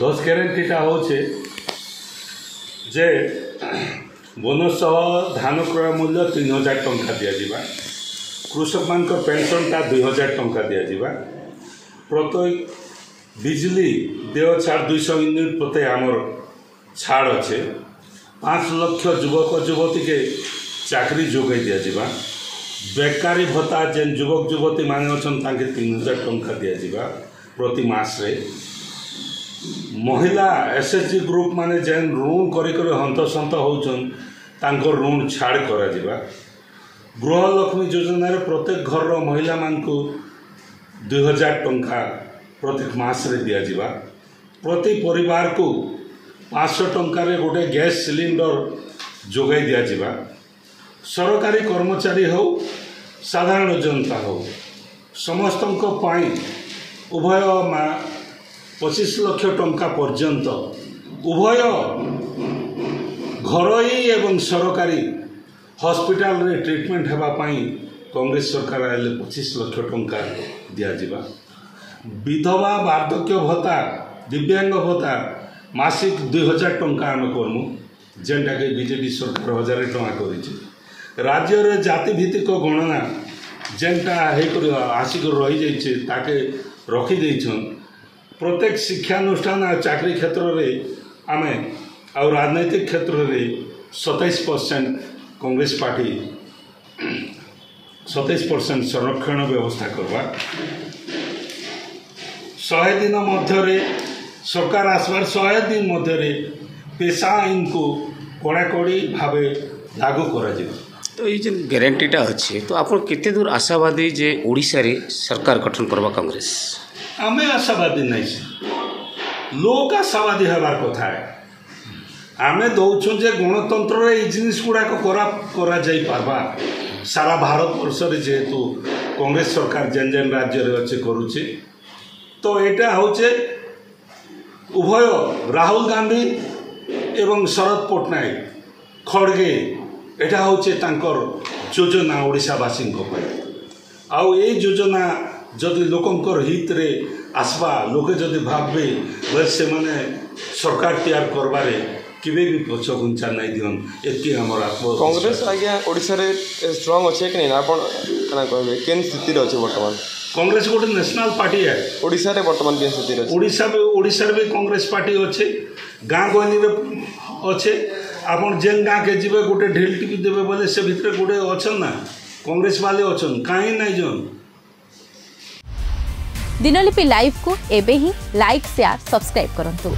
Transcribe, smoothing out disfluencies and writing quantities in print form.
10 ग्यारंटीटा होचे जे बोनस धान क्रय मूल्य 3000 टंका दिया कृषक मान पेंशनटा 2000 टंका दिया प्रत्येक बिजली देय छाड़ 200 यूनिट प्रत्येक आमर छाड़ अच्छे 5 लाख युवक युवती के चाकरी जोगाई दिया बेकारी भत्ता जेन युवक युवती मान अच्छा 3000 टंका दिया प्रति मासरे महिला एसएचजी ग्रुप माने जेन ऋण कर हंतसंत होचन ऋण छाड़ करा गृहलक्ष्मी योजना प्रत्येक घर महिला मानकु 2000 टंका प्रत्येक मासरे दिया प्रति परिवार को 500 टंकार गोटे गैस सिलिंडर जोगाई दिया सरकारी कर्मचारी हो साधारण जनता हो समस्त उभय 25 लाख टंका पर्यंत उभय घरोई एवं सरकारी हॉस्पिटल रे ट्रीटमेंट हेबापाई कांग्रेस सरकार आले 25 लाख टंका दिया विधवा वार्धक्य भत्ता दिव्यांग भत्ता मासिक 2000 टंका आम करमु जेनटा के बीजेपी सरकार 1000 टंका कर राज्य रे जाति भित्तिक गणना जेनटा आसिक रही जाइए ताके रखी देछन प्रत्येक शिक्षानुष्ठान और चाकरी क्षेत्र में आम आ राजनैतिक क्षेत्र में 27% कांग्रेस पार्टी 27% संरक्षण व्यवस्था करवा 100 दिन मध्य सरकार आसबार 100 दिन मध्य पेशा आईन को कड़ाकड़ी भाव लागू करा तो ये जो गारंटीटा अच्छे तो आप केते दूर आशावादी जे ओडिशा रे सरकार गठन करवा कांग्रेस आमे आशावादी नहीं लोक आशावादी हबार कथा है आमे दौछुं जे गणतंत्र रे जिनिस गुड़ाक करा जाई पारबा सारा भारत वर्ष रे जेहेतु कांग्रेस सरकार जेन जेन राज्य रे अच्छे करुचे तो एटा होचे उभय राहुल गांधी एवं शरद पट्टनायक खड़गे एटा होचे तांकर योजना ओडिशावासी आउ ए योजना जदि लोकंकर हित रे आसबा लोके जदि भाबे बोले से माने सरकार तैयार करबारे किबे भी पछ गुंचा नहीं दियन एति हमर आत्म कांग्रेस आज्ञा ओडिसा रे स्ट्रांग अछि कि नहीं आपण कना कहबे केन स्थिति रे अछि वर्तमान कांग्रेस गोटे नेशनल पार्टी है ओडिसा रे वर्तमान केन स्थिति रे ओडिसा रे भी कांग्रेस पार्टी अच्छे गाँ गहली रे अच्छे आपण जेन गाँ के जीवे गोटे ढिल टिपी देबे बोले से भितर गोटे अछन ना कांग्रेस वाले अछन काहे नहीं जन दिनलिपि लाइव को एबे ही लाइक शेयर सब्सक्राइब करंतु।